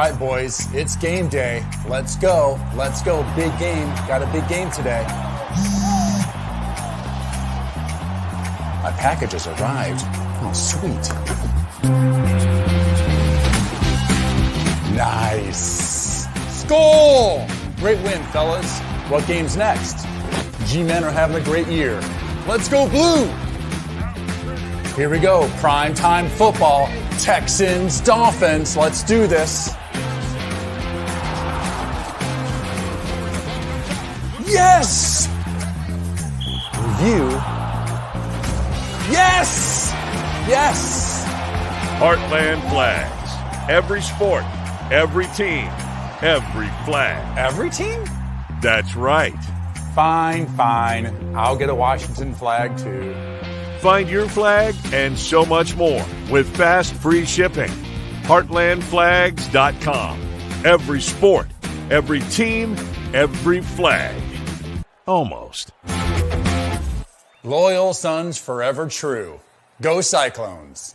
All right, boys, it's game day. Let's go. Let's go. Big game. Got a big game today. My package has arrived. Oh, sweet. Nice. Score! Great win, fellas. What game's next? G-Men are having a great year. Let's go Blue! Here we go. Prime time football. Texans, Dolphins. Let's do this. Yes! Review. Yes! Yes! Heartland Flags. Every sport, every team, every flag. Every team? That's right. Fine. I'll get a Washington flag too. Find your flag and so much more with fast, free shipping. Heartlandflags.com. Every sport, every team, every flag. Almost. Loyal sons forever true. Go Cyclones.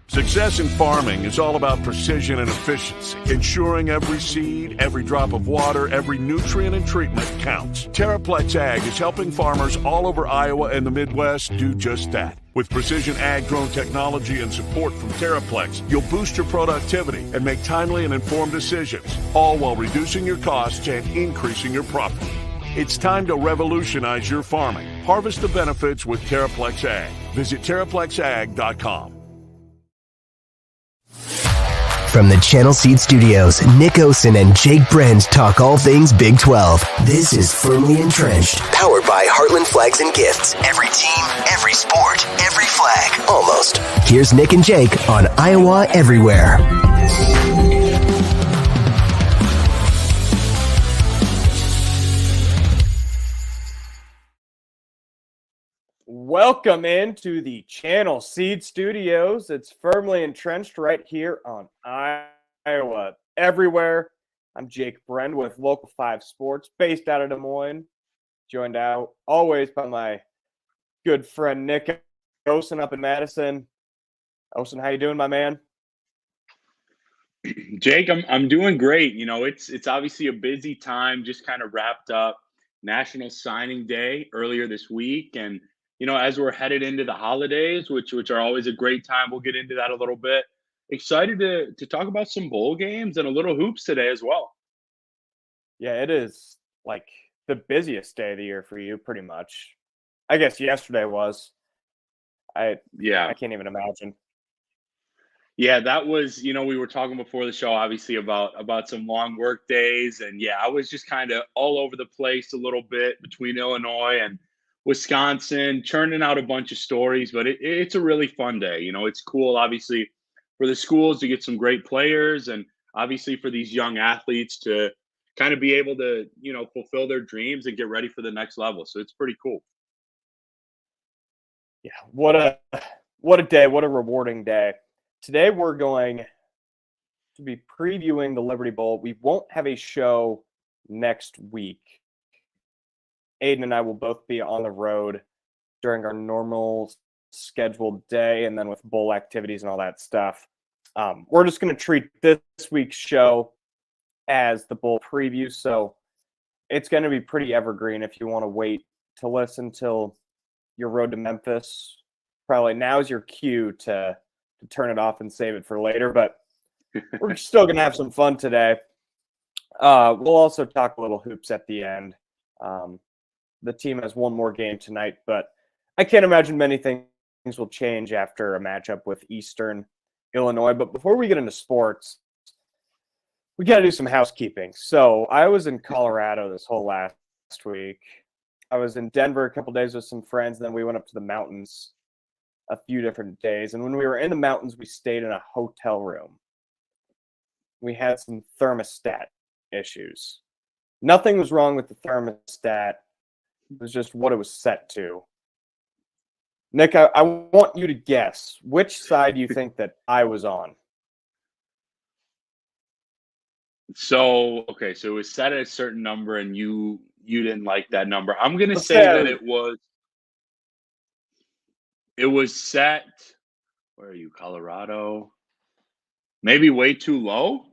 Success in farming is all about precision and efficiency, ensuring every seed, every drop of water, every nutrient and treatment counts. Terraplex Ag is helping farmers all over Iowa and the Midwest do just that. With precision ag drone technology and support from Terraplex, you'll boost your productivity and make timely and informed decisions, all while reducing your costs and increasing your profit. It's time to revolutionize your farming. Harvest the benefits with Terraplex Ag. Visit TerraplexAg.com. From the Channel Seed Studios, Nick Osen and Jake Brend talk all things Big 12. This is Firmly Entrenched, powered by Heartland Flags and Gifts. Every team, every sport, every flag. Almost. Here's Nick and Jake on Iowa Everywhere. Welcome into the Channel Seed Studios. It's Firmly Entrenched right here on Iowa Everywhere. I'm Jake Brend with Local 5 Sports, based out of Des Moines. Joined out always by my good friend Nick Osen up in Madison. Osen, how you doing, my man? Jake, I'm doing great. You know, it's obviously a busy time, just kind of wrapped up National Signing Day earlier this week. And, you know, as we're headed into the holidays, which are always a great time, we'll get into that a little bit. Excited to talk about some bowl games and a little hoops today as well. Yeah, it is like the busiest day of the year for you, pretty much. I guess yesterday was. I can't even imagine. Yeah, that was, you know, we were talking before the show, obviously, about some long work days. And yeah, I was just kind of all over the place a little bit between Illinois and Wisconsin, churning out a bunch of stories. But it's a really fun day. You know, it's cool, obviously, for the schools to get some great players and obviously for these young athletes to kind of be able to, you know, fulfill their dreams and get ready for the next level. So it's pretty cool. Yeah, what a day, what a rewarding day. Today we're going to be previewing the Liberty Bowl. We won't have a show next week. Aiden and I will both be on the road during our normal scheduled day and then with bowl activities and all that stuff. We're just going to treat this week's show as the bowl preview, so it's going to be pretty evergreen if you want to wait to listen till your road to Memphis. Probably now's your cue to turn it off and save it for later, but we're still going to have some fun today. We'll also talk a little hoops at the end. The team has one more game tonight, but I can't imagine many things will change after a matchup with Eastern Illinois. But before we get into sports, we got to do some housekeeping. So I was in Colorado this whole last week. I was in Denver a couple days with some friends. Then we went up to the mountains a few different days. And when we were in the mountains, we stayed in a hotel room. We had some thermostat issues. Nothing was wrong with the thermostat. It was just what it was set to. Nick, I want you to guess which side you think that I was on. So it was set at a certain number and you didn't like that number. I'm going to say that it was set. Where are you, Colorado? Maybe way too low?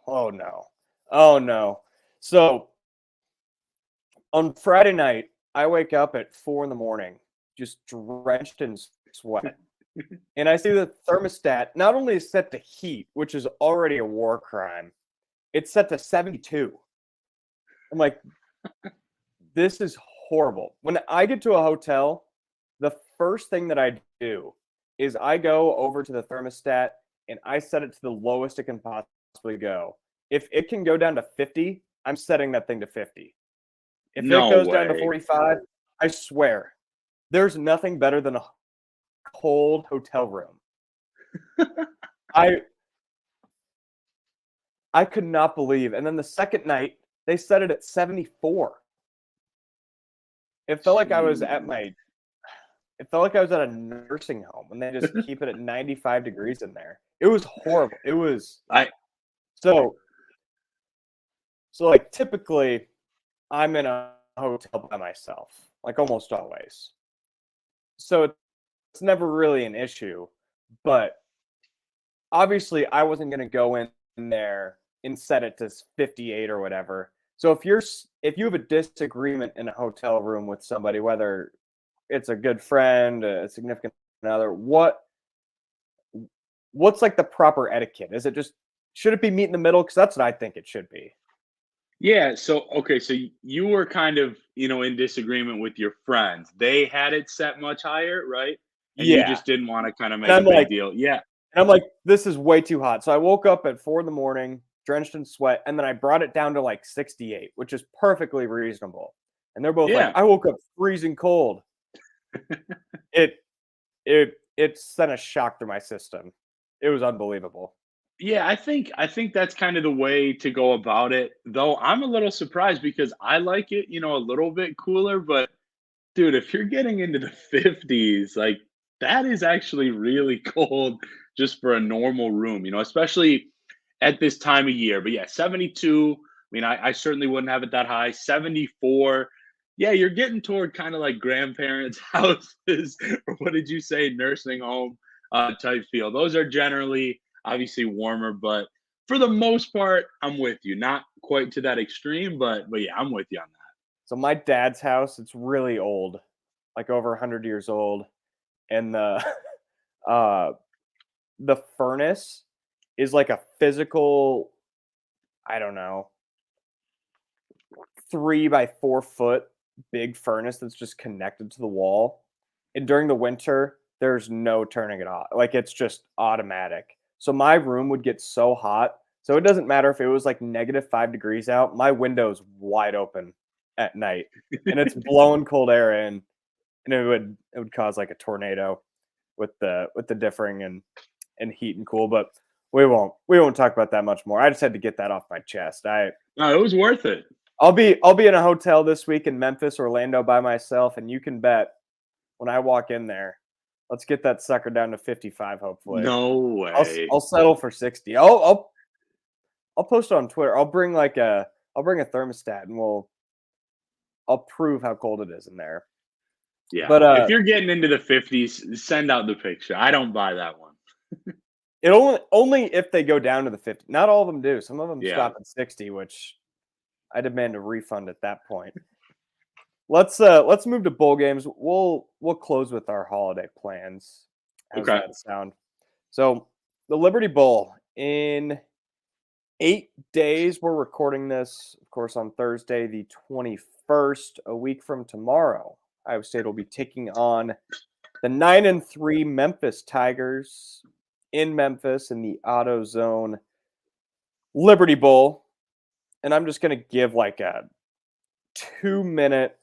Oh no. Oh no. So on Friday night, I wake up at 4 in the morning, just drenched in sweat. And I see the thermostat not only is set to heat, which is already a war crime, it's set to 72. I'm like, this is horrible. When I get to a hotel, the first thing that I do is I go over to the thermostat and I set it to the lowest it can possibly go. If it can go down to 50, I'm setting that thing to 50. If it No goes down to way. 45, I swear, there's nothing better than a cold hotel room. I could not believe. And then the second night, they set it at 74. It felt like I was at a nursing home when they just keep it at 95 degrees in there. It was horrible. It was I so like typically I'm in a hotel by myself, like almost always. So it's never really an issue, but obviously I wasn't going to go in there and set it to 58 or whatever. So if you have a disagreement in a hotel room with somebody, whether it's a good friend, a significant other, what's like the proper etiquette? Is it just, should it be meet in the middle? Because that's what I think it should be. Yeah, so okay, so you were kind of, in disagreement with your friends. They had it set much higher, right? And you Yeah. just didn't want to kind of And make a big deal. Yeah. I'm like, this is way too hot. So I woke up at 4 in the morning, drenched in sweat, and then I brought it down to like 68, which is perfectly reasonable. And they're both Yeah. like, I woke up freezing cold. It sent a shock through my system. It was unbelievable. Yeah, I think that's kind of the way to go about it. Though I'm a little surprised because I like it, a little bit cooler, but dude, if you're getting into the 50s, like that is actually really cold just for a normal room, especially at this time of year. But yeah, 72, I mean, I certainly wouldn't have it that high. 74, yeah, you're getting toward kind of like grandparents' houses, or what did you say, nursing home type feel. Those are generally obviously warmer, but for the most part, I'm with you. Not quite to that extreme, but yeah, I'm with you on that. So my dad's house, it's really old, like over 100 years old, and uh the furnace is like a physical, I don't know, 3 by 4 foot big furnace that's just connected to the wall. And during the winter, there's no turning it off. Like it's just automatic. So my room would get so hot. So it doesn't matter if it was like -5 degrees out, my window's wide open at night and it's blowing cold air in, and it would cause like a tornado with the differing and heat and cool. But we won't talk about that much more. I just had to get that off my chest. No, it was worth it. I'll be in a hotel this week in Memphis, Orlando by myself, and you can bet when I walk in there, let's get that sucker down to 55. Hopefully, No way. I'll settle for 60. I'll post it on Twitter. I'll bring a thermostat, and I'll prove how cold it is in there. Yeah. But if you're getting into the 50s, send out the picture. I don't buy that one. it only if they go down to the 50. Not all of them do. Some of them stop at 60, which I demand a refund at that point. Let's move to bowl games. We'll close with our holiday plans. How's Okay. that sound? So the Liberty Bowl in 8 days. We're recording this, of course, on Thursday, the 21st, a week from tomorrow. Iowa State will be taking on the 9-3 Memphis Tigers in Memphis in the AutoZone Liberty Bowl. And I'm just going to give like a 2-minute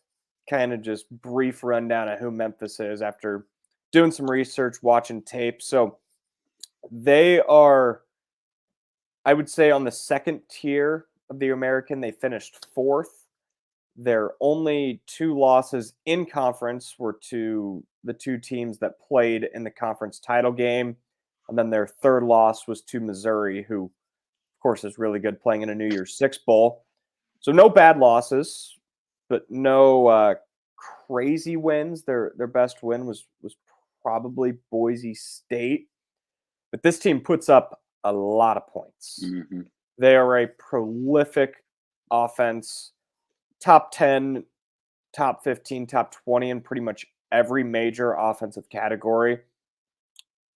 kind of just brief rundown of who Memphis is after doing some research, watching tape. So they are, I would say, on the second tier of the American. They finished 4th. Their only 2 losses in conference were to the 2 teams that played in the conference title game. And then their 3rd loss was to Missouri, who, of course, is really good playing in a New Year's Six Bowl. So no bad losses, but no crazy wins. Their best win was probably Boise State. But this team puts up a lot of points. Mm-hmm. They are a prolific offense, top 10, top 15, top 20 in pretty much every major offensive category.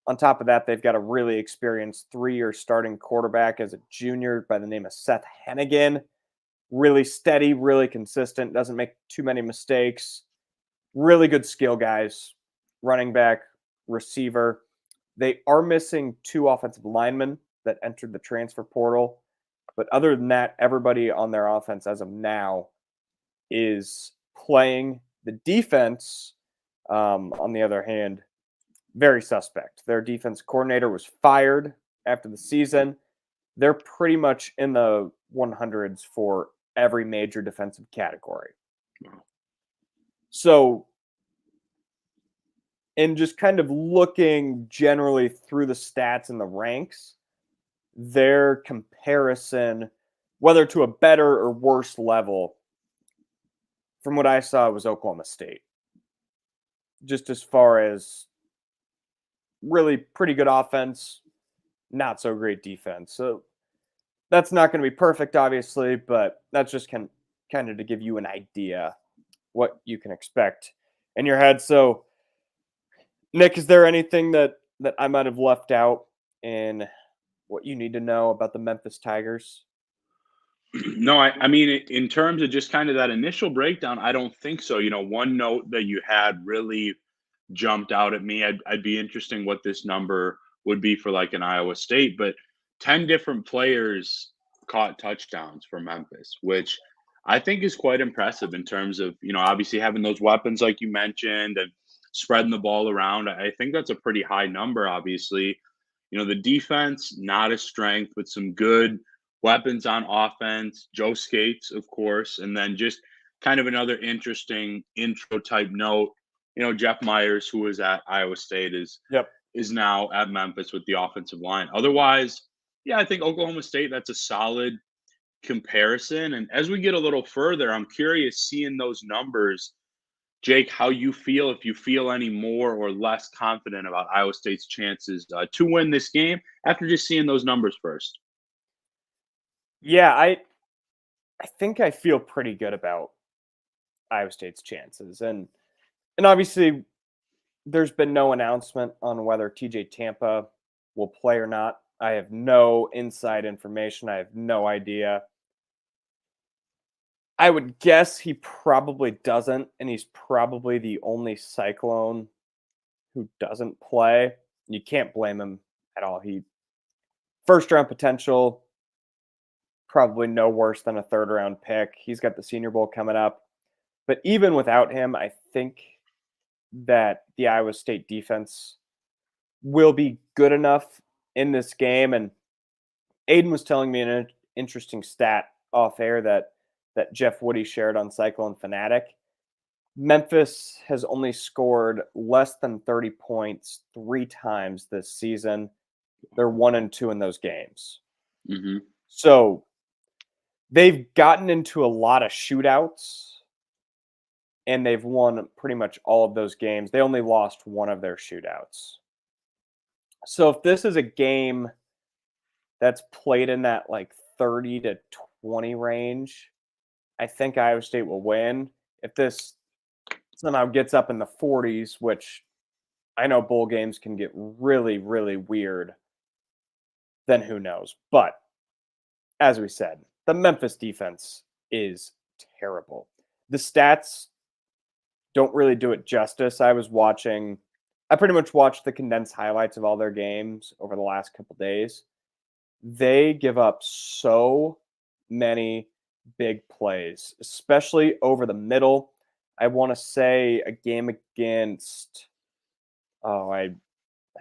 On top of that, they've got a really experienced 3-year starting quarterback as a junior by the name of Seth Hennigan. Really steady, really consistent, doesn't make too many mistakes. Really good skill guys, running back, receiver. They are missing 2 offensive linemen that entered the transfer portal. But other than that, everybody on their offense as of now is playing. The defense, on the other hand, very suspect. Their defense coordinator was fired after the season. They're pretty much in the 100s for every major defensive category. Wow. So, in just kind of looking generally through the stats and the ranks, their comparison, whether to a better or worse level, from what I saw, was Oklahoma State. Just as far as really pretty good offense, not so great defense. So that's not going to be perfect, obviously, but that's just kind of to give you an idea what you can expect in your head. So, Nick, is there anything that I might have left out in what you need to know about the Memphis Tigers? No, I mean, in terms of just kind of that initial breakdown, I don't think so. One note that you had really jumped out at me. I'd be interesting what this number would be for like an Iowa State, but 10 different players caught touchdowns for Memphis, which I think is quite impressive in terms of, obviously having those weapons like you mentioned and spreading the ball around. I think that's a pretty high number, obviously. The defense, not a strength, but some good weapons on offense. Joe Skates, of course, and then just kind of another interesting intro type note. Jeff Myers, who was at Iowa State, is now at Memphis with the offensive line. Otherwise, yeah, I think Oklahoma State, that's a solid comparison. And as we get a little further, I'm curious seeing those numbers, Jake, how you feel, if you feel any more or less confident about Iowa State's chances to win this game after just seeing those numbers first. Yeah, I think I feel pretty good about Iowa State's chances. And obviously, there's been no announcement on whether TJ Tampa will play or not. I have no inside information. I have no idea. I would guess he probably doesn't, and he's probably the only Cyclone who doesn't play. You can't blame him at all. He first-round potential, probably no worse than a third-round pick. He's got the Senior Bowl coming up. But even without him, I think that the Iowa State defense will be good enough in this game. And Aiden was telling me an interesting stat off air that Jeff Woody shared on Cyclone Fanatic. Memphis has only scored less than 30 points 3 times this season. They're 1-2 in those games. Mm-hmm. So they've gotten into a lot of shootouts, and they've won pretty much all of those games. They only lost one of their shootouts. So if this is a game that's played in that like 30 to 20 range, I think Iowa State will win. If this somehow gets up in the 40s, which I know bowl games can get really, really weird, then who knows? But as we said, the Memphis defense is terrible. The stats don't really do it justice. I pretty much watched the condensed highlights of all their games over the last couple days. They give up so many big plays, especially over the middle. I want to say a game against, I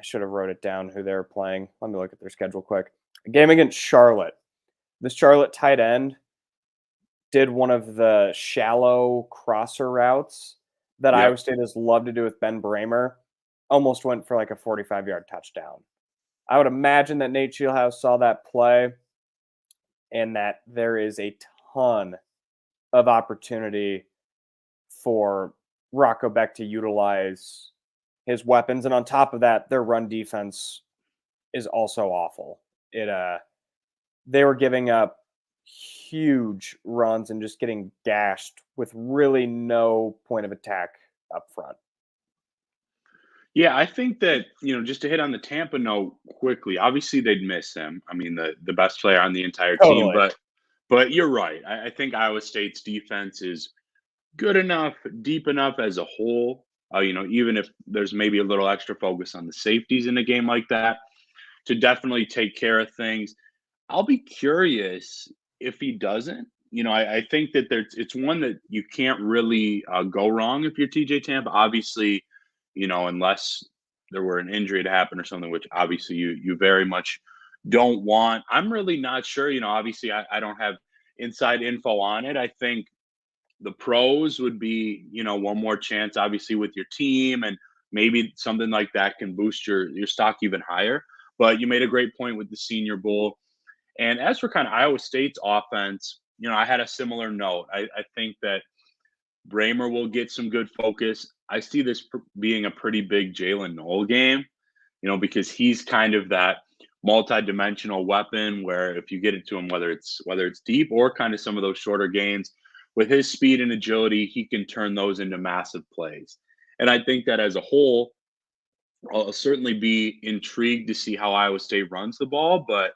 should have wrote it down who they're playing. Let me look at their schedule quick. A game against Charlotte. The Charlotte tight end did one of the shallow crosser routes that Iowa State has loved to do with Ben Bramer. Almost went for like a 45-yard touchdown. I would imagine that Nate Scheelhaus saw that play and that there is a ton of opportunity for Rocco Beck to utilize his weapons. And on top of that, their run defense is also awful. They were giving up huge runs and just getting gashed with really no point of attack up front. Yeah, I think that, just to hit on the Tampa note quickly, obviously they'd miss him. I mean, the best player on the entire team, Totally. but you're right. I think Iowa State's defense is good enough, deep enough as a whole. Even if there's maybe a little extra focus on the safeties in a game like that, to definitely take care of things. I'll be curious if he doesn't. I think that it's one that you can't really go wrong if you're TJ Tampa. Obviously, unless there were an injury to happen or something, which obviously you very much don't want. I'm really not sure. Obviously I don't have inside info on it. I think the pros would be, one more chance, obviously, with your team, and maybe something like that can boost your stock even higher. But you made a great point with the Senior Bowl. And as for kind of Iowa State's offense, I had a similar note. I think that Bramer will get some good focus. I see this being a pretty big Jalen Noel game, because he's kind of that multi-dimensional weapon where if you get it to him, whether it's deep or kind of some of those shorter gains, with his speed and agility, he can turn those into massive plays. And I think that as a whole, I'll certainly be intrigued to see how Iowa State runs the ball. But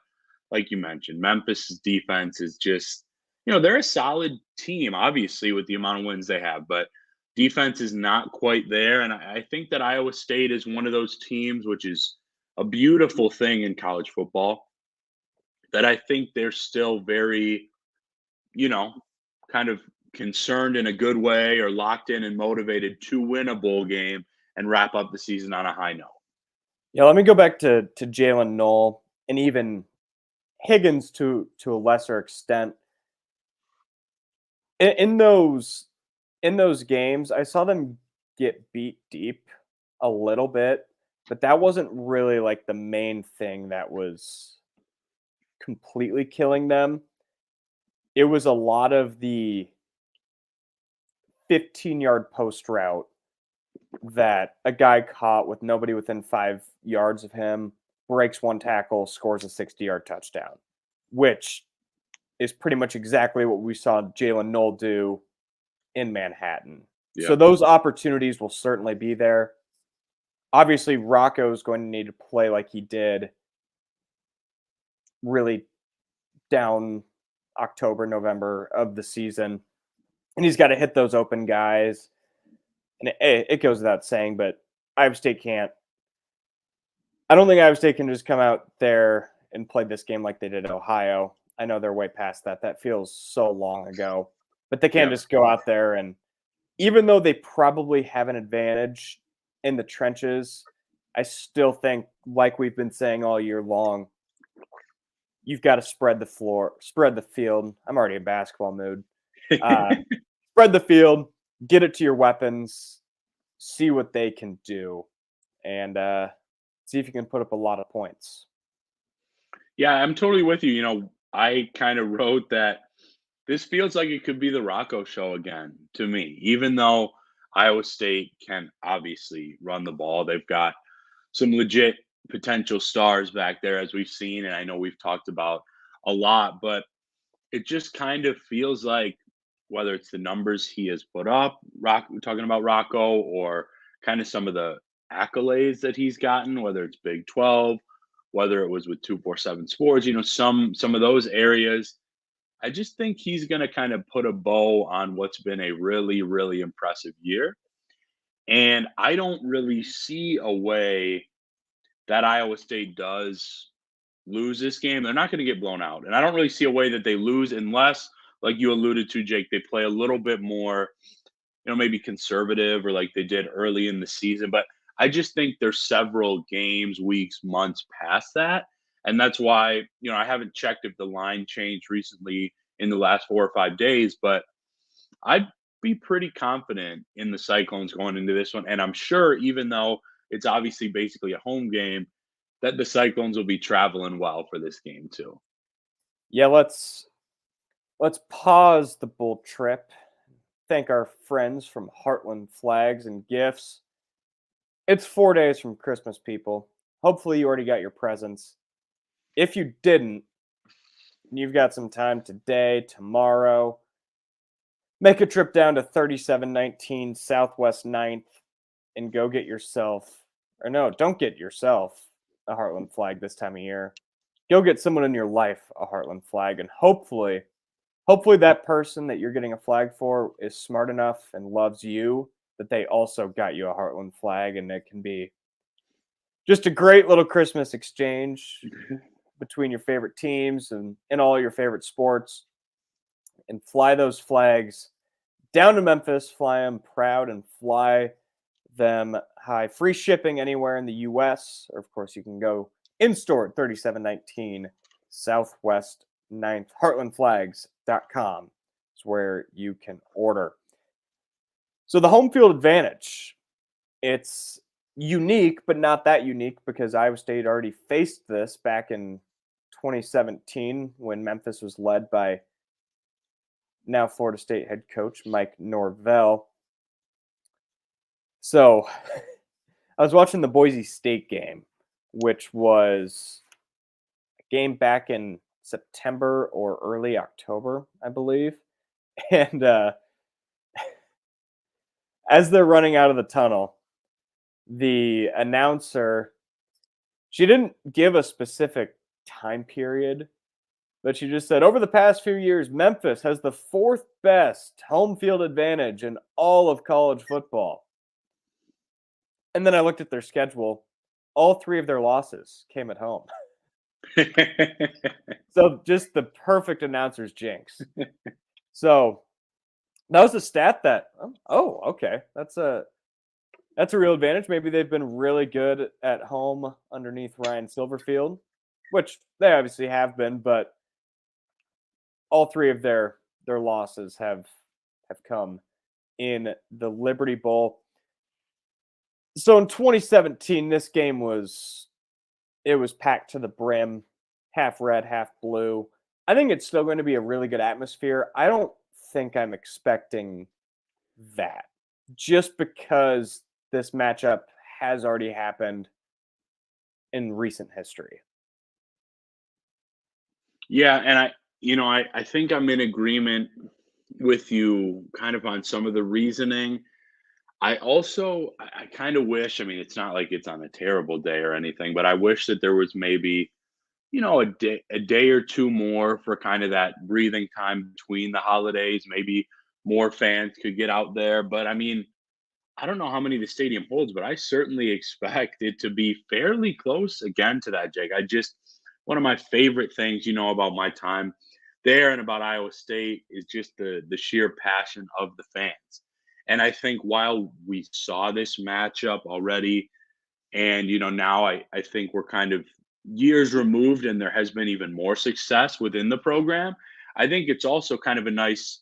like you mentioned, Memphis' defense is just, they're a solid team, obviously, with the amount of wins they have, but defense is not quite there. And I think that Iowa State is one of those teams, which is a beautiful thing in college football, that I think they're still very, kind of concerned in a good way or locked in and motivated to win a bowl game and wrap up the season on a high note. Yeah, let me go back to Jalen Noel and even Higgins to a lesser extent. In those games, I saw them get beat deep a little bit, but that wasn't really like the main thing that was completely killing them. It was a lot of the 15-yard post route that a guy caught with nobody within 5 yards of him, breaks one tackle, scores a 60-yard touchdown, which is pretty much exactly what we saw Jalen Noel do in Manhattan. Yeah. So those opportunities will certainly be there. Obviously, Rocco is going to need to play like he did really down October, November of the season. And he's got to hit those open guys. And it goes without saying, but Iowa State can't. I don't think Iowa State can just come out there and play this game like they did at Ohio. I know they're way past that. That feels so long ago. But they can't just go out there and, even though they probably have an advantage in the trenches, I still think, like we've been saying all year long, you've got to spread the floor, spread the field. I'm already in basketball mood. Spread the field, get it to your weapons, see what they can do, and see if you can put up a lot of points. Yeah, I'm totally with you. I kind of wrote that this feels like it could be the Rocco show again to me, even though Iowa State can obviously run the ball. They've got some legit potential stars back there, as we've seen, and I know we've talked about a lot, but it just kind of feels like, whether it's the numbers he has put up, we're talking about Rocco, or kind of some of the accolades that he's gotten, whether it's Big 12, whether it was with 247 Sports, some of those areas. I just think he's going to kind of put a bow on what's been a really, really impressive year. And I don't really see a way that Iowa State does lose this game. They're not going to get blown out. And I don't really see a way that they lose unless, like you alluded to, Jake, they play a little bit more, maybe conservative, or like they did early in the season. But I just think there's several games, weeks, months past that. And that's why, I haven't checked if the line changed recently in the last 4 or 5 days, but I'd be pretty confident in the Cyclones going into this one. And I'm sure, even though it's obviously basically a home game, that the Cyclones will be traveling well for this game too. Yeah, let's pause the bull trip. Thank our friends from Heartland Flags and Gifts. It's 4 days from Christmas, people. Hopefully you already got your presents. if you didn't, you've got some time today, tomorrow. Make a trip down to 3719 Southwest 9th and go get yourself, or no, don't get yourself a Heartland flag this time of year. Go get someone in your life a Heartland flag, and hopefully that person that you're getting a flag for is smart enough and loves you that they also got you a Heartland flag, and it can be just a great little Christmas exchange between your favorite teams and all your favorite sports. And fly those flags down to Memphis, fly them proud and fly them high. Free shipping anywhere in the U.S. Or, of course, you can go in-store at 3719 Southwest 9th. HeartlandFlags.com is where you can order. So the home field advantage, it's unique, but not that unique because Iowa State already faced this back in 2017 when Memphis was led by now Florida State head coach Mike Norvell. So I was watching the Boise State game, which was a game back in September or early October, I believe. And as they're running out of the tunnel, the announcer, she didn't give a specific time period, but she just said, over the past few years, Memphis has the 4th best home field advantage in all of college football. And then I looked at their schedule. All 3 of their losses came at home. So just the perfect announcer's jinx. So that was a stat that, okay, that's a real advantage. Maybe they've been really good at home underneath Ryan Silverfield, which they obviously have been, but all 3 of their losses have come in the Liberty Bowl. So in 2017, this game was packed to the brim, half red, half blue. I think it's still going to be a really good atmosphere. I don't think I'm expecting that just because this matchup has already happened in recent history. Yeah, and I think I'm in agreement with you kind of on some of the reasoning. I kind of wish, I mean, it's not like it's on a terrible day or anything, but I wish that there was maybe, a day or two more for kind of that breathing time between the holidays. Maybe more fans could get out there. But I mean, I don't know how many the stadium holds, but I certainly expect it to be fairly close again to that, Jake. One of my favorite things, about my time there and about Iowa State is just the sheer passion of the fans. And I think while we saw this matchup already, and now I think we're kind of years removed and there has been even more success within the program, I think it's also kind of a nice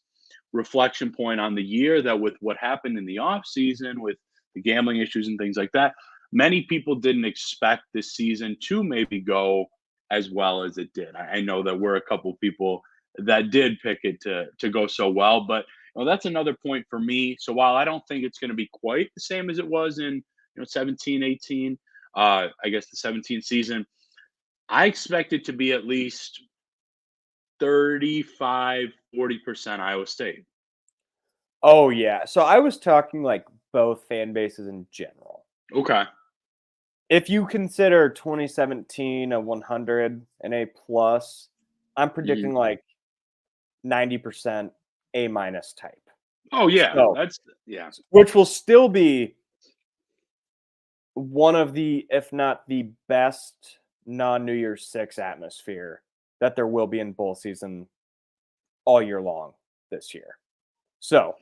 reflection point on the year that with what happened in the off season with the gambling issues and things like that, many people didn't expect this season to maybe go as well as it did. I know that we're a couple people that did pick it to go so well, but that's another point for me. So while I don't think it's going to be quite the same as it was in 17, 18, I guess the 17 season, I expect it to be at least 35-40% Iowa State. Oh, yeah. So I was talking like both fan bases in general. Okay. If you consider 2017 a 100 and A+, I'm predicting like 90% A- type. Oh, yeah. So, yeah. Which will still be one of the, if not the best non-New Year's Six atmosphere that there will be in bowl season all year long this year. So,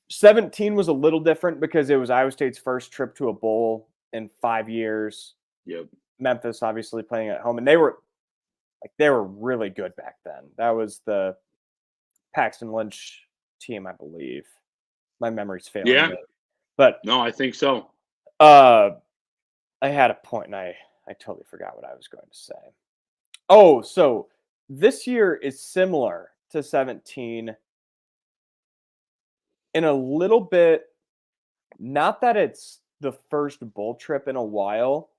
17 was a little different because it was Iowa State's first trip to a bowl in 5 years. Yep. Memphis obviously playing at home, and they were really good back then. That was the Paxton Lynch team, I believe. My memory's failing me. But no, I think so. I had a point and I totally forgot what I was going to say. Oh, so this year is similar to 17 in a little bit, not that it's the first bowl trip in a while,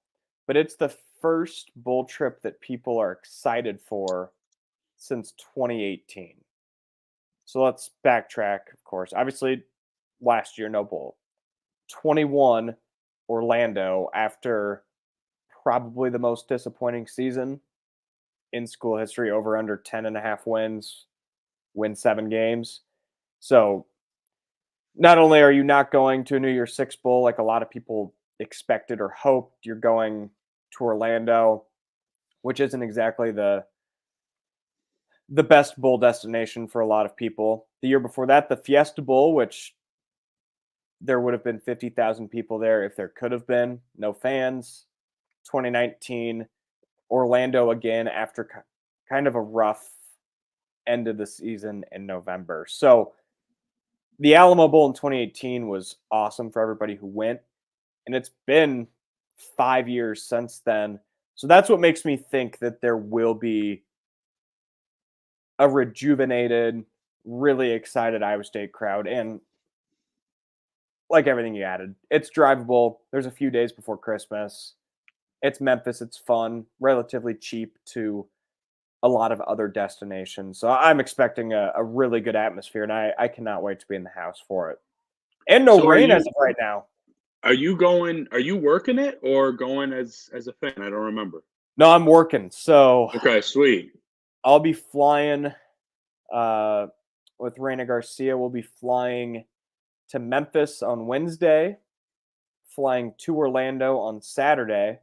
but it's the first bowl trip that people are excited for since 2018. So let's backtrack, of course. Obviously, last year, no bowl. 21, Orlando, after probably the most disappointing season in school history, over under 10.5 wins, win 7 games. So not only are you not going to a New Year's Six Bowl like a lot of people expected or hoped, you're going to Orlando, which isn't exactly the best bowl destination for a lot of people. The year before that, the Fiesta Bowl, which there would have been 50,000 people there if there could have been. No fans. 2019, Orlando again after kind of a rough end of the season in November. So the Alamo Bowl in 2018 was awesome for everybody who went. And it's been 5 years since then. So that's what makes me think that there will be a rejuvenated, really excited Iowa State crowd. And like everything you added, it's drivable. There's a few days before Christmas. It's Memphis. It's fun, relatively cheap to a lot of other destinations. So I'm expecting a really good atmosphere, and I cannot wait to be in the house for it. And no rain as of right now. Are you working it or going as a fan? I don't remember. No, I'm working. So okay, sweet. I'll be flying with Reina Garcia. We'll be flying to Memphis on Wednesday, flying to Orlando on Saturday,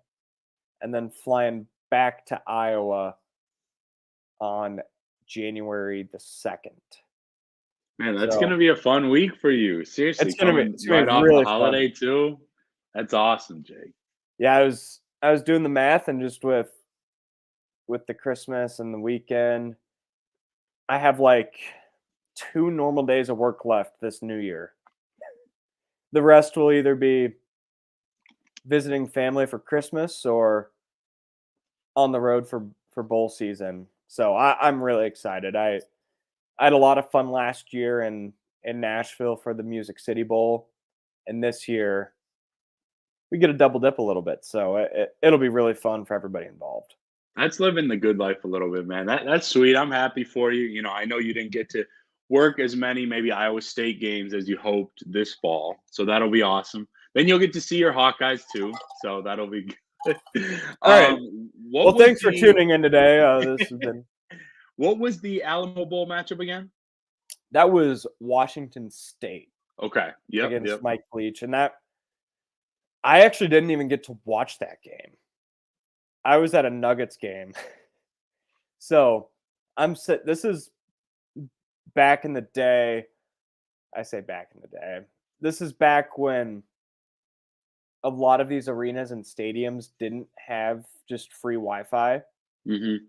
and then flying back to Iowa on January the 2nd. Man, that's going to be a fun week for you. Seriously, it's going to be right off really the holiday fun. too. That's awesome, Jake. Yeah, I was doing the math, and just with the Christmas and the weekend, I have like 2 normal days of work left this new year. The rest will either be visiting family for Christmas or on the road for bowl season. So I'm really excited. I had a lot of fun last year in Nashville for the Music City Bowl. And this year, we get a double dip a little bit. So it'll be really fun for everybody involved. That's living the good life a little bit, man. That's sweet. I'm happy for you. You know, I know you didn't get to work as many maybe Iowa State games as you hoped this fall. So that'll be awesome. Then you'll get to see your Hawkeyes too. So that'll be good. All right. Well, thanks for tuning in today. This has been. What was the Alamo Bowl matchup again? That was Washington State. Okay. Yep. Against Mike Leach. And that I actually didn't even get to watch that game. I was at a Nuggets game. So this is back in the day. I say back in the day. This is back when a lot of these arenas and stadiums didn't have just free Wi-Fi. Mm-hmm.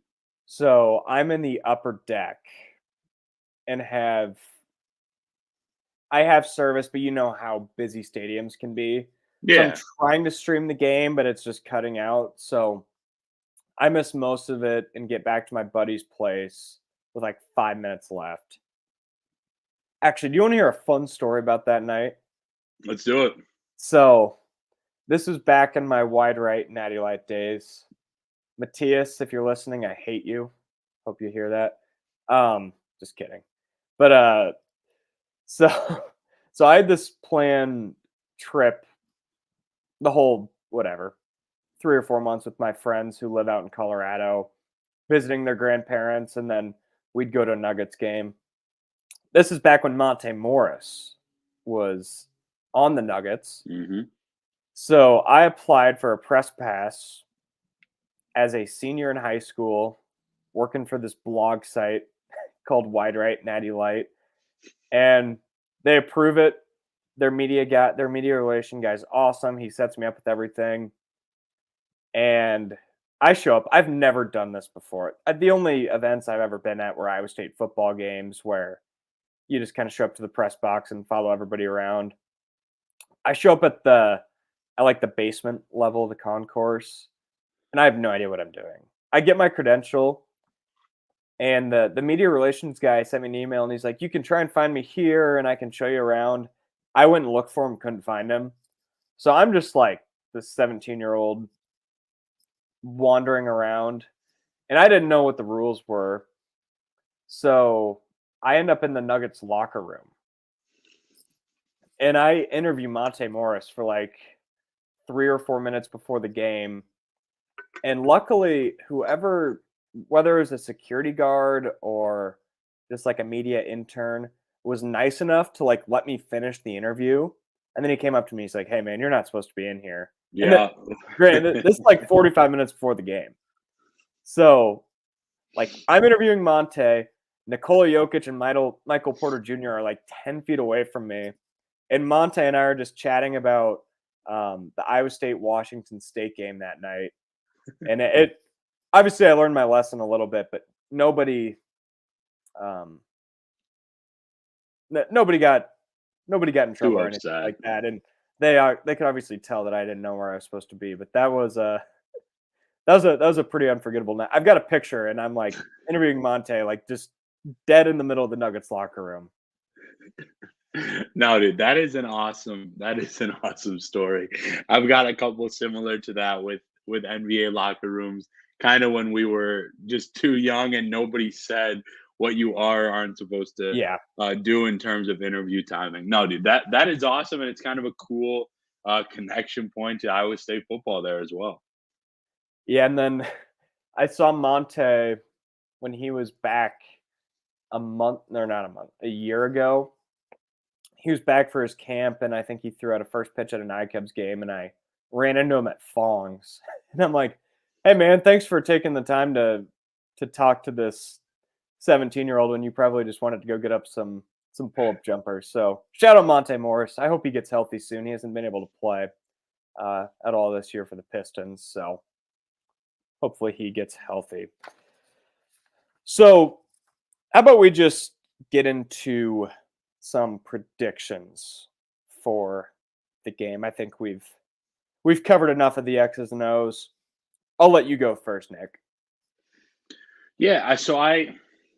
So I'm in the upper deck and I have service, but you know how busy stadiums can be. Yeah. So I'm trying to stream the game, but it's just cutting out. So I miss most of it and get back to my buddy's place with like 5 minutes left. Actually, do you want to hear a fun story about that night? Let's do it. So this was back in my wide right Natty Light days. Matthias, if you're listening, I hate you. Hope you hear that. Just kidding. But so I had this planned trip, the whole 3 or 4 months with my friends who live out in Colorado, visiting their grandparents, and then we'd go to a Nuggets game. This is back when Monte Morris was on the Nuggets. Mm-hmm. So I applied for a press pass as a senior in high school, working for this blog site called Wide Right Natty Light, and they approve it. Their media relation guy's awesome. He sets me up with everything, and I show up. I've never done this before. The only events I've ever been at were Iowa State football games where you just kind of show up to the press box and follow everybody around. I show up at the basement level of the concourse, and I have no idea what I'm doing. I get my credential, and the media relations guy sent me an email, and he's like, you can try and find me here, and I can show you around. I went and looked for him, couldn't find him. So I'm just like this 17-year-old wandering around, and I didn't know what the rules were. So I end up in the Nuggets locker room, and I interview Monte Morris for like 3 or 4 minutes before the game. And luckily, whether it was a security guard or just like a media intern, was nice enough to like let me finish the interview. And then he came up to me. He's like, "Hey, man, you're not supposed to be in here." Yeah. Granted, this is like 45 minutes before the game. So, like, I'm interviewing Monte. Nikola Jokic and Michael Porter Jr. are like 10 feet away from me. And Monte and I are just chatting about the Iowa State-Washington State game that night. And it obviously I learned my lesson a little bit, but nobody got in trouble or anything like that. And they could obviously tell that I didn't know where I was supposed to be, but that was a pretty unforgettable night. I've got a picture, and I'm like interviewing Monte, like just dead in the middle of the Nuggets locker room. No, dude, that is an awesome story. I've got a couple similar to that with NBA locker rooms, kind of when we were just too young and nobody said what you aren't supposed to do in terms of interview timing. No, dude, that is awesome, and it's kind of a cool connection point to Iowa State football there as well. Yeah, and then I saw Monte when he was back a year ago. He was back for his camp, and I think he threw out a first pitch at an ICubs game, and I ran into him at Fong's. And I'm like, "Hey, man, thanks for taking the time to talk to this 17-year-old when you probably just wanted to go get up some pull-up jumpers." So shout out Monte Morris. I hope he gets healthy soon. He hasn't been able to play at all this year for the Pistons, so hopefully he gets healthy. So how about we just get into some predictions for the game? I think we've covered enough of the X's and O's. I'll let you go first, Nick. Yeah,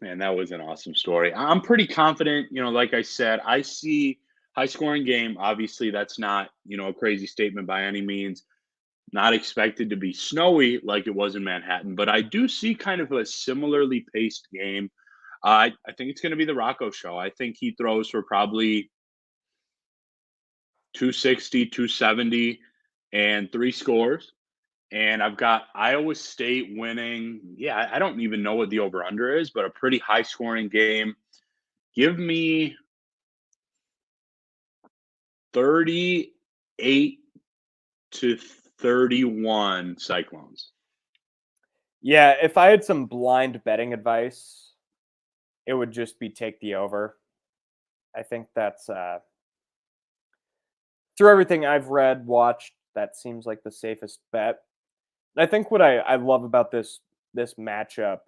man, that was an awesome story. I'm pretty confident, like I said, I see high scoring game. Obviously, that's not, a crazy statement by any means. Not expected to be snowy like it was in Manhattan, but I do see kind of a similarly paced game. I think it's going to be the Rocco show. I think he throws for probably 260, 270, and 3 scores. And I've got Iowa State winning. Yeah, I don't even know what the over-under is, but a pretty high-scoring game. Give me 38 to 31 Cyclones. Yeah, if I had some blind betting advice, it would just be take the over. I think that's through everything I've read, watched, that seems like the safest bet. And I think what I love about this matchup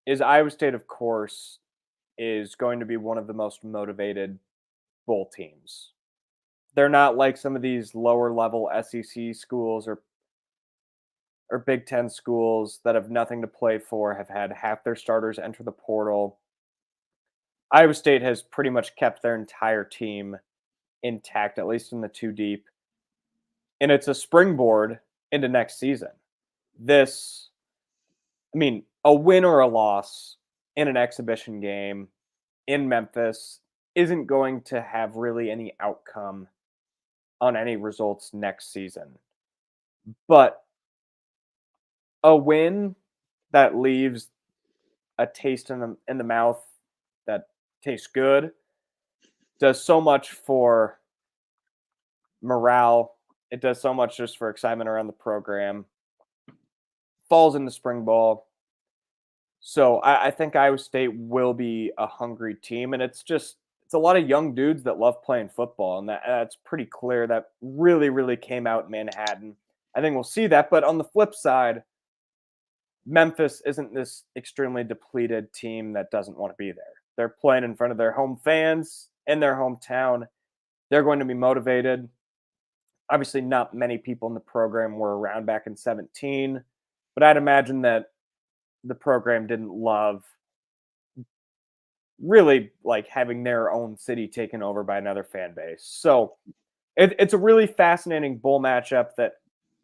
is Iowa State, of course, is going to be one of the most motivated bowl teams. They're not like some of these lower level SEC schools or Big Ten schools that have nothing to play for, have had half their starters enter the portal. Iowa State has pretty much kept their entire team intact, at least in the 2 deep. And it's a springboard into next season. A win or a loss in an exhibition game in Memphis isn't going to have really any outcome on any results next season. But a win that leaves a taste in the mouth that tastes good does so much for morale. It does so much just for excitement around the program. Falls into spring ball. So I think Iowa State will be a hungry team, and it's a lot of young dudes that love playing football, and that's pretty clear. That really, really came out in Manhattan. I think we'll see that. But on the flip side, Memphis isn't this extremely depleted team that doesn't want to be there. They're playing in front of their home fans in their hometown. They're going to be motivated. Obviously, not many people in the program were around back in 2017, but I'd imagine that the program didn't love really like having their own city taken over by another fan base. So it's a really fascinating bowl matchup that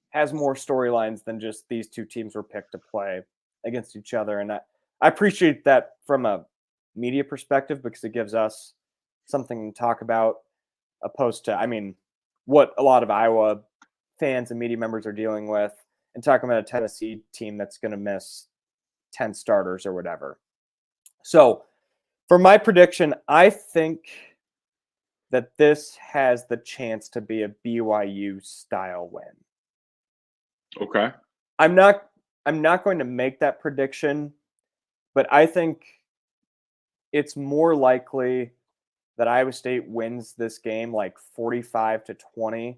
has more storylines than just these two teams were picked to play against each other. And I appreciate that from a media perspective because it gives us something to talk about opposed to, I mean, what a lot of Iowa fans and media members are dealing with and talking about a Tennessee team that's going to miss 10 starters or whatever. So for my prediction, I think that this has the chance to be a BYU style win. Okay. I'm not going to make that prediction, but I think it's more likely that Iowa State wins this game like 45-20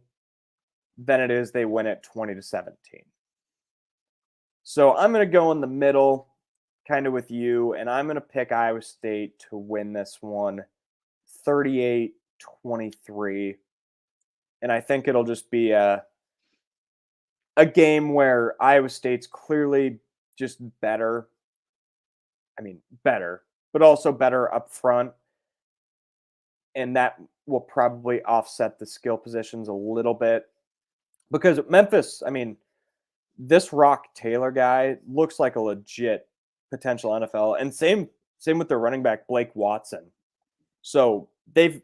than it is they win it 20-17. So I'm going to go in the middle kind of with you, and I'm going to pick Iowa State to win this one 38-23. And I think it'll just be a game where Iowa State's clearly just better. I mean, better, but also better up front. And that will probably offset the skill positions a little bit. Because Memphis, I mean, this Rock Taylor guy looks like a legit potential NFL. And same with their running back, Blake Watson. So they've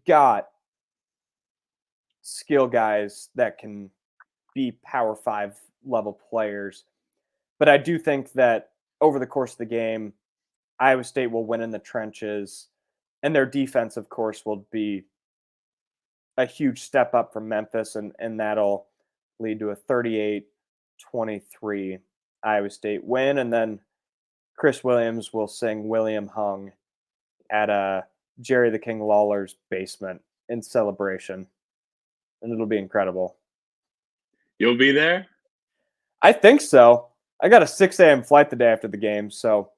got skill guys that can be Power 5 level players. But I do think that over the course of the game, Iowa State will win in the trenches. And their defense, of course, will be a huge step up from Memphis. And that'll lead to a 38-23 Iowa State win. And then Chris Williams will sing William Hung at Jerry the King Lawler's basement in celebration. And it'll be incredible. You'll be there? I think so. I got a 6 a.m. flight the day after the game. So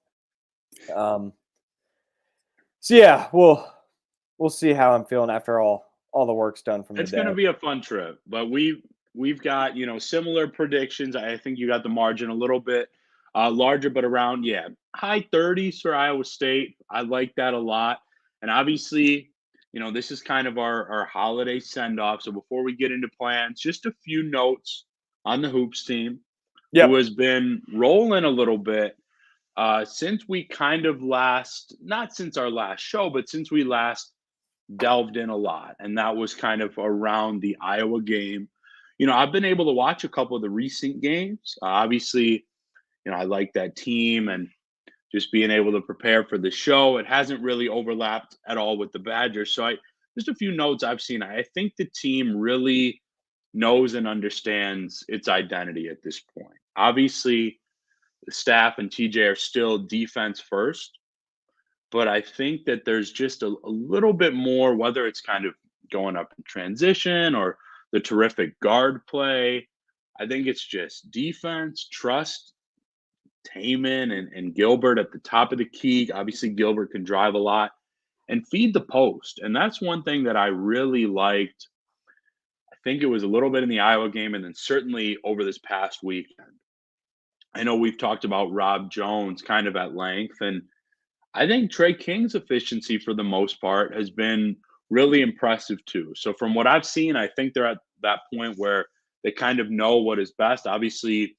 yeah, we'll see how I'm feeling after all the work's done from the day. It's going to be a fun trip, but we've got, similar predictions. I think you got the margin a little bit larger, but around, high 30s for Iowa State. I like that a lot. And obviously, this is kind of our holiday send-off. So before we get into plans, just a few notes on the Hoops team, who has been rolling a little bit since we kind of not since our last show, but since we last delved in a lot. And that was kind of around the Iowa game. I've been able to watch a couple of the recent games. Obviously, I like that team and just being able to prepare for the show. It hasn't really overlapped at all with the Badgers. So just a few notes I've seen. I think the team really knows and understands its identity at this point. Obviously, the staff and TJ are still defense first, but I think that there's just a little bit more, whether it's kind of going up in transition or the terrific guard play. I think it's just defense, trust Taman and Gilbert at the top of the key. Obviously, Gilbert can drive a lot and feed the post. And that's one thing that I really liked. I think it was a little bit in the Iowa game and then certainly over this past weekend. I know we've talked about Rob Jones kind of at length, and I think Trey King's efficiency for the most part has been really impressive too. So from what I've seen, I think they're at that point where they kind of know what is best. Obviously,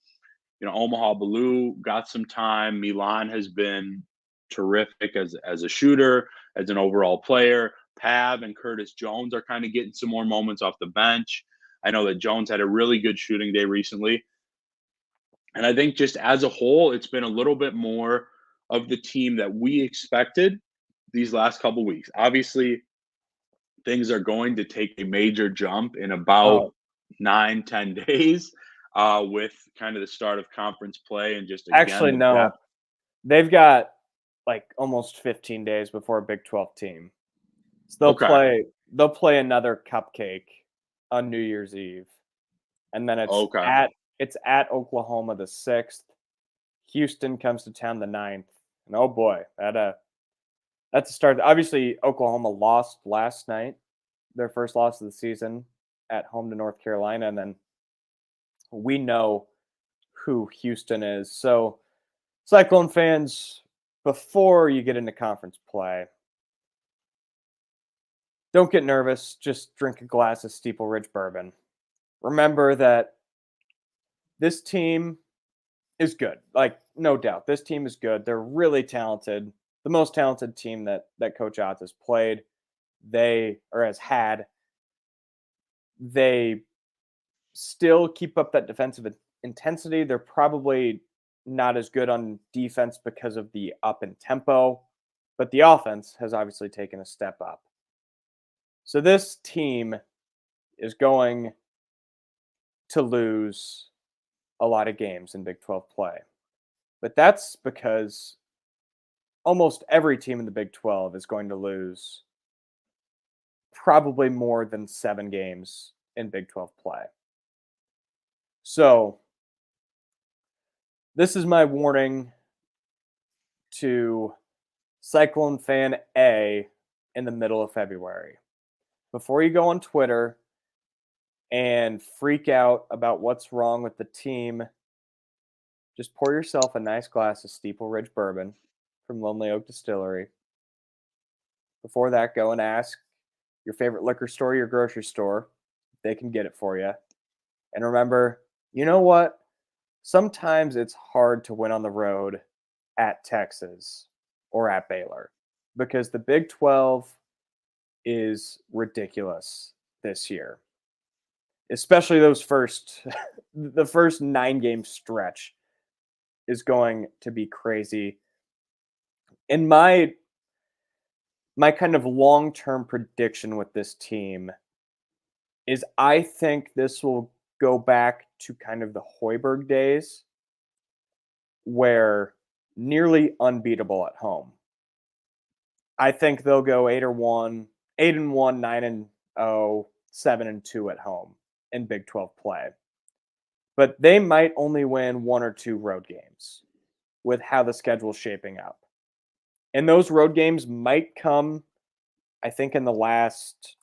Omaha Blue got some time. Milan has been terrific as a shooter, as an overall player. Pav and Curtis Jones are kind of getting some more moments off the bench. I know that Jones had a really good shooting day recently. And I think just as a whole, it's been a little bit more of the team that we expected these last couple of weeks. Obviously, things are going to take a major jump in about 9-10 days with kind of the start of conference play and just actually no, depth. They've got like almost 15 days before a Big 12 team. So they'll play another cupcake on New Year's Eve, and then it's at Oklahoma the 6th. Houston comes to town the 9th. And oh boy, that's a start. Obviously, Oklahoma lost last night, their first loss of the season at home to North Carolina. And then we know who Houston is. So, Cyclone fans, before you get into conference play, don't get nervous. Just drink a glass of Steeple Ridge bourbon. Remember that this team is good. Like, no doubt. This team is good. They're really talented. The most talented team that Coach Otz has played. Has had. They still keep up that defensive intensity. They're probably not as good on defense because of the up in tempo, but the offense has obviously taken a step up. So this team is going to lose a lot of games in Big 12 play. But that's because almost every team in the Big 12 is going to lose probably more than 7 games in Big 12 play. So this is my warning to Cyclone Fan A in the middle of February. Before you go on Twitter and freak out about what's wrong with the team, just pour yourself a nice glass of Steeple Ridge bourbon from Lonely Oak Distillery. Before that, go and ask your favorite liquor store, your grocery store, if they can get it for you. And remember, you know what? Sometimes it's hard to win on the road at Texas or at Baylor because the Big 12 is ridiculous this year. Especially the first 9-game stretch is going to be crazy. And my kind of long-term prediction with this team is I think this will go back to kind of the Hoiberg days where nearly unbeatable at home. I think they'll go 8-1, 9-0, 7-2 at home in Big 12 play. But they might only win 1 or 2 road games with how the schedule's shaping up. And those road games might come, I think, in the last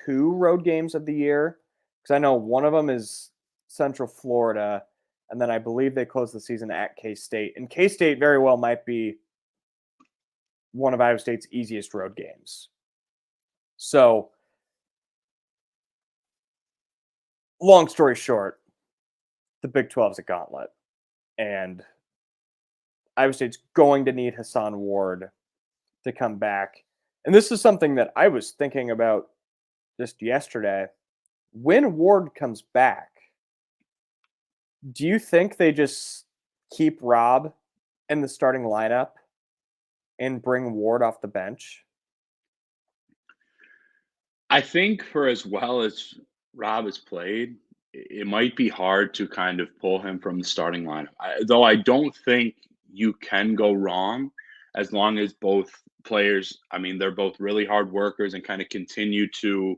2 road games of the year. Because I know one of them is Central Florida, and then I believe they close the season at K-State. And K-State very well might be one of Iowa State's easiest road games. So, long story short, the Big 12 is a gauntlet. And Iowa State's going to need Hassan Ward to come back. And this is something that I was thinking about just yesterday. When Ward comes back, do you think they just keep Rob in the starting lineup and bring Ward off the bench? I think for as well as Rob has played, it might be hard to kind of pull him from the starting lineup. Though I don't think you can go wrong as long as both players, I mean, they're both really hard workers and kind of continue to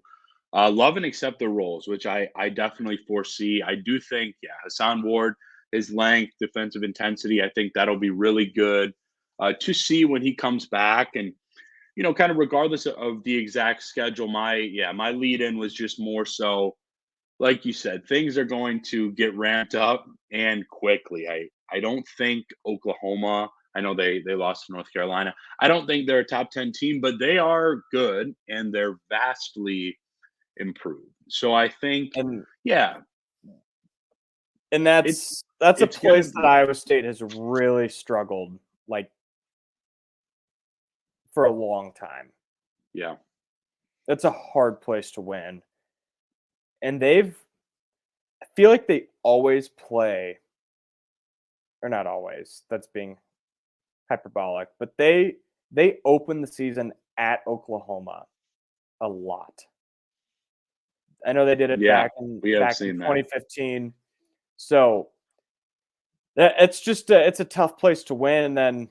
love and accept their roles, which I definitely foresee. I do think, yeah, Hassan Ward, his length, defensive intensity, I think that'll be really good to see when he comes back. And, you know, kind of regardless of the exact schedule, my lead in was just more so, like you said, things are going to get ramped up and quickly. I don't think Oklahoma, I know they lost to North Carolina. I don't think they're a top 10 team, but they are good and they're vastly improved. So I think, And yeah. And that's a place that Iowa State has really struggled, like, for a long time. Yeah. That's a hard place to win. And I feel like they always play, or not always, that's being hyperbolic, but they open the season at Oklahoma a lot. I know they did it back in 2015. So it's a tough place to win, and then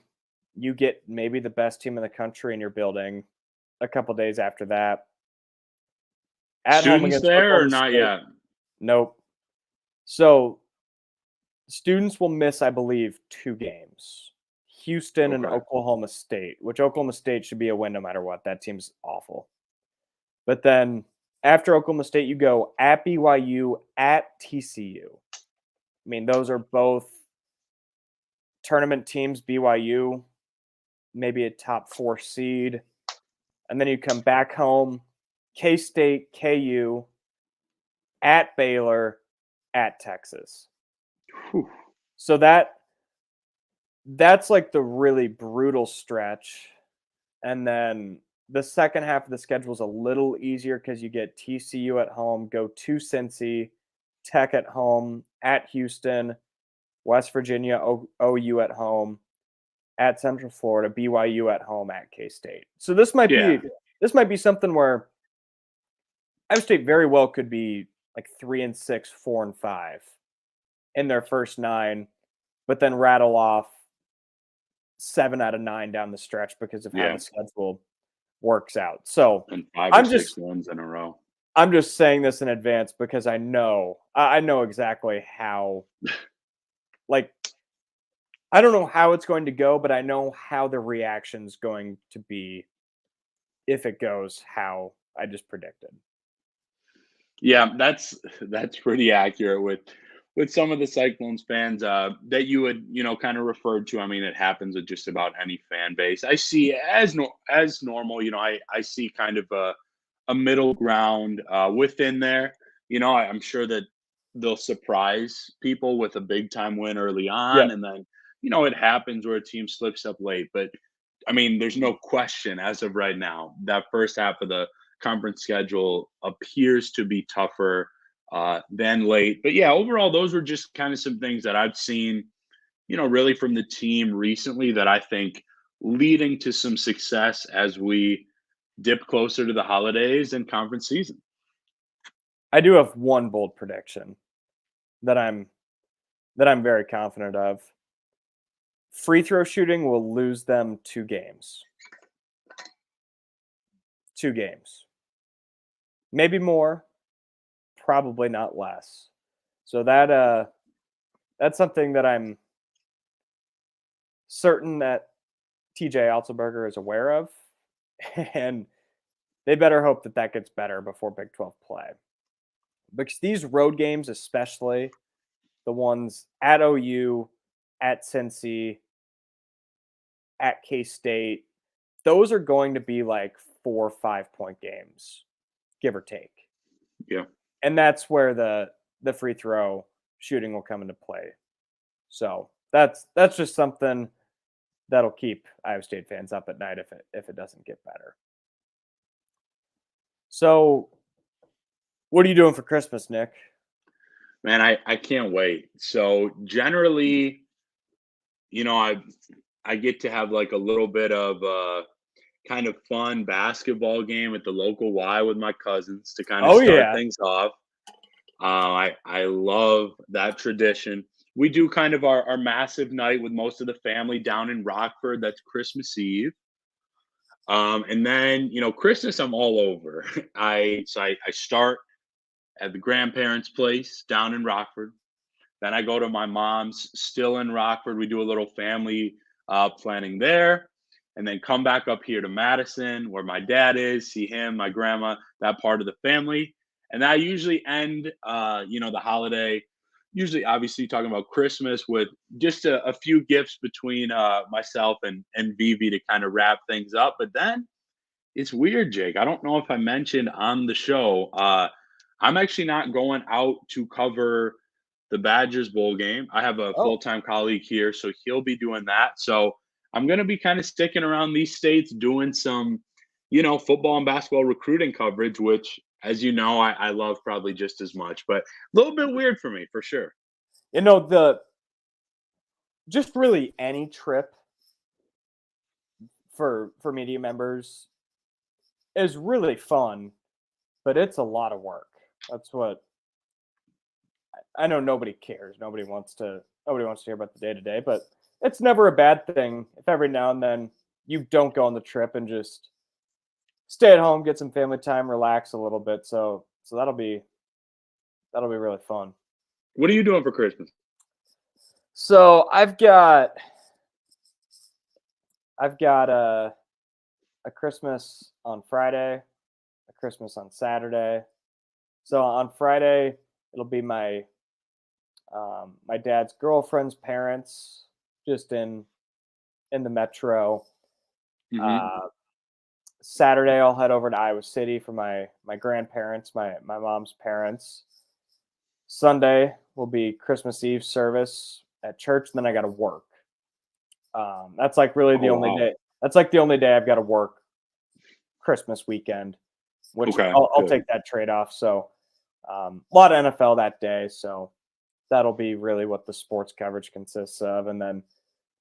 you get maybe the best team in the country in your building a couple days after that. At students there or not yet? Nope. So students will miss, I believe, 2 games. Houston and Oklahoma State, which Oklahoma State should be a win no matter what. That team's awful. But then after Oklahoma State, you go at BYU, at TCU. I mean, those are both tournament teams. BYU, maybe a top 4 seed. And then you come back home, K-State, KU, at Baylor, at Texas. Whew. So that's like the really brutal stretch. And then the second half of the schedule is a little easier because you get TCU at home, go to Cincy, Tech at home, at Houston, West Virginia, OU at home, at Central Florida, BYU at home, at K-State. So this might be something where Iowa State very well could be like 3-6, 4-5 in their first 9, but then rattle off 7 out of 9 down the stretch because of how the schedule works out. So and 5 or 6 wins in a row. I'm just saying this in advance because I know exactly how, like, I don't know how it's going to go, but I know how the reaction's going to be if it goes how I just predicted. Yeah, that's pretty accurate with some of the Cyclones fans that you would, kind of referred to. I mean, it happens with just about any fan base. I see as normal, I see kind of a middle ground within there. I'm sure that they'll surprise people with a big time win early on, and then it happens where a team slips up late. But I mean, there's no question as of right now that first half of the conference schedule appears to be tougher than late. But yeah, overall, those were just kind of some things that I've seen, really from the team recently that I think leading to some success as we dip closer to the holidays and conference season. I do have one bold prediction that I'm very confident of. Free throw shooting will lose them 2 games. 2 games. Maybe more, probably not less. So that's something that I'm certain that TJ Altenberger is aware of, and they better hope that gets better before Big 12 play. Because these road games, especially the ones at OU, at Cincy, at K-State, those are going to be like 4 or 5 point games, give or take. Yeah. And that's where the free throw shooting will come into play. So that's just something that'll keep Iowa State fans up at night if it doesn't get better. So what are you doing for Christmas, Nick? Man, I can't wait. So generally, I get to have like a little bit of kind of fun basketball game at the local Y with my cousins to kind of start things off. I love that tradition. We do kind of our massive night with most of the family down in Rockford. That's Christmas Eve. And then, Christmas, I'm all over. I start at the grandparents' place down in Rockford. Then I go to my mom's, still in Rockford. We do a little family planning there, and then come back up here to Madison, where my dad is, see him, my grandma, that part of the family. And I usually end, the holiday, usually obviously talking about Christmas, with just a few gifts between myself and Vivi to kind of wrap things up. But then it's weird, Jake. I don't know if I mentioned on the show, I'm actually not going out to cover the Badgers bowl game. I have a full-time colleague here, so he'll be doing that. So I'm going to be kind of sticking around these states doing some, football and basketball recruiting coverage, which, as you know, I love probably just as much, but a little bit weird for me, for sure. Just really any trip for media members is really fun, but it's a lot of work. That's what I know. Nobody cares. Nobody wants to hear about the day-to-day, but it's never a bad thing if every now and then you don't go on the trip and just stay at home, get some family time, relax a little bit. So that'll be really fun. What are you doing for Christmas? So I've got a Christmas on Friday, a Christmas on Saturday. So on Friday, it'll be my dad's girlfriend's parents, just in the metro. Mm-hmm. Saturday, I'll head over to Iowa City for my grandparents, my mom's parents. Sunday, will be Christmas Eve service at church, and then I got to work. That's like really the only day. That's like the only day I've got to work Christmas weekend, which I'll take that trade-off. So a lot of NFL that day. So that'll be really what the sports coverage consists of. And then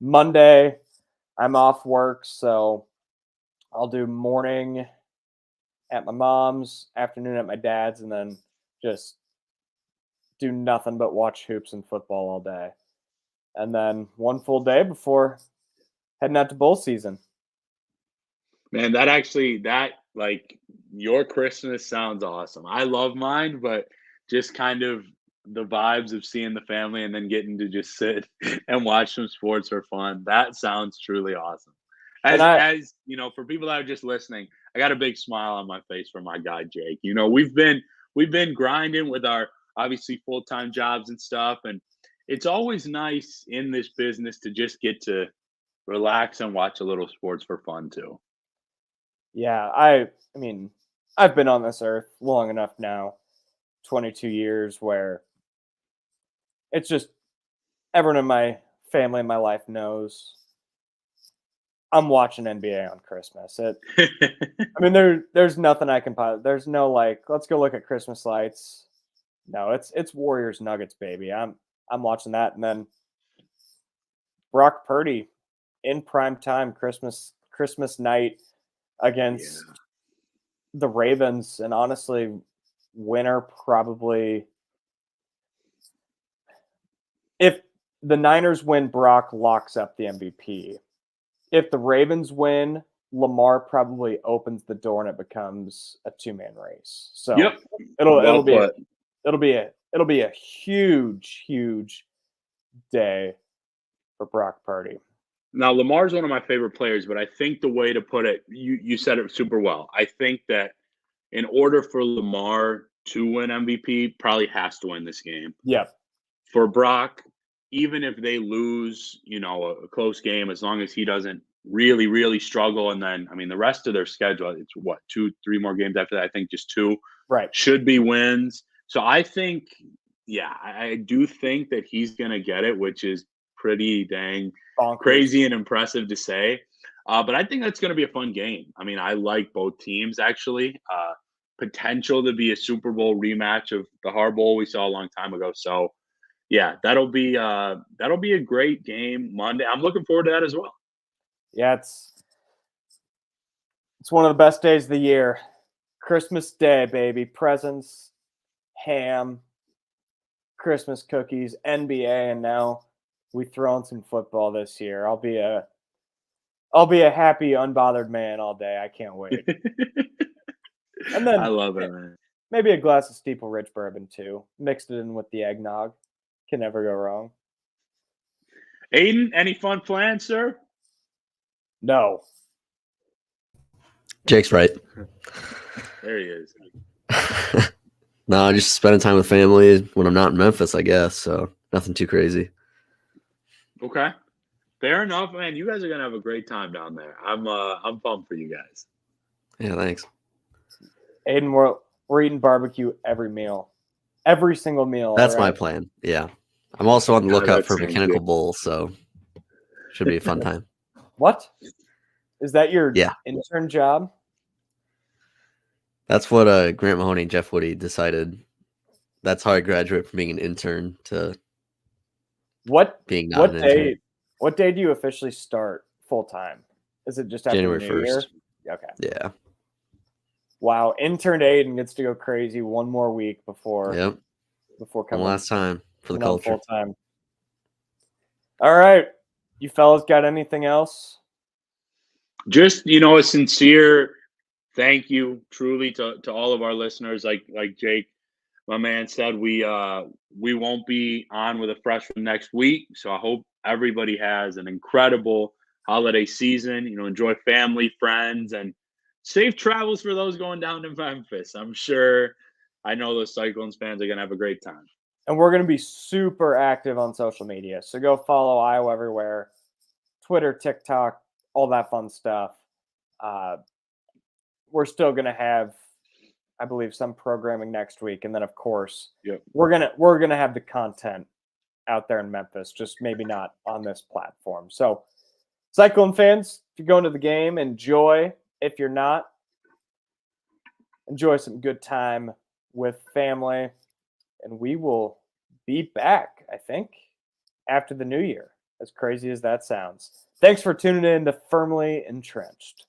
Monday, I'm off work. So I'll do morning at my mom's, afternoon at my dad's, and then just do nothing but watch hoops and football all day. And then one full day before heading out to bowl season. Man, that like your Christmas sounds awesome. I love mine, but just kind of the vibes of seeing the family and then getting to just sit and watch some sports for fun. That sounds truly awesome. As you know, for people that are just listening, I got a big smile on my face for my guy Jake. You know, we've been grinding with our obviously full-time jobs and stuff, and it's always nice in this business to just get to relax and watch a little sports for fun too. Yeah, I mean, I've been on this earth long enough now, 22 years, where it's just everyone in my family and my life knows I'm watching NBA on Christmas. I mean, there's nothing I can there's no like, let's go look at Christmas lights. No, it's Warriors Nuggets, baby. I'm watching that, and then Brock Purdy in prime time Christmas night against the Ravens, and honestly, winner probably. If the Niners win, Brock locks up the MVP. If the Ravens win, Lamar probably opens the door and it becomes a two-man race. So it'll be a huge day for Brock Purdy. Now, Lamar's one of my favorite players, but I think the way to put it, you said it super well. I think that in order for Lamar to win MVP, probably has to win this game. Yep. For Brock, even if they lose, you know, a close game, as long as he doesn't really, really struggle, and then, I mean, the rest of their schedule, it's what, 2-3 more games after that? I think just 2. Right. Should be wins. So I think, I do think that he's going to get it, which is pretty dang crazy and impressive to say. But I think that's going to be a fun game. I mean, I like both teams, actually. Potential to be a Super Bowl rematch of the Hard Bowl we saw a long time ago. So, yeah, that'll be a great game Monday. I'm looking forward to that as well. Yeah, it's one of the best days of the year. Christmas Day, baby. Presents, ham, Christmas cookies, NBA, and now we throw in some football this year. I'll be a happy, unbothered man all day. I can't wait. And then I love it, man. Maybe a glass of Steeple Ridge bourbon too. Mixed it in with the eggnog. Can never go wrong. Aiden, any fun plans, sir? No. Jake's right. There he is. No, just spending time with family when I'm not in Memphis, I guess. So nothing too crazy. Okay. Fair enough, man. You guys are gonna have a great time down there. I'm pumped for you guys. Yeah, thanks. Aiden, we're eating barbecue every meal. Every single meal. That's my plan. Yeah. I'm also on the lookout for Mechanical good. Bull, so should be a fun time. What? Is that your intern job? That's what Grant Mahoney and Jeff Woody decided. That's how I graduated from being an intern to being not an intern. What day do you officially start full time? Is it just after January New 1st. Year? Okay. Yeah. Wow. Intern Aiden gets to go crazy one more week before coming. One last time for the culture. Full time. All right. You fellas got anything else? Just, a sincere thank you truly to all of our listeners. Like Jake, my man, said, we won't be on with a freshman next week. So I hope everybody has an incredible holiday season. Enjoy family, friends, and safe travels for those going down to Memphis. I know those Cyclones fans are going to have a great time. And we're going to be super active on social media. So go follow Iowa everywhere. Twitter, TikTok, all that fun stuff. We're still going to have I believe, some programming next week, and then of course, Yep. we're gonna have the content out there in Memphis, just maybe not on this platform. So, Cyclone fans, if you're going to the game, enjoy. If you're not, enjoy some good time with family, and we will be back, I think, after the new year. As crazy as that sounds. Thanks for tuning in to Firmly Entrenched.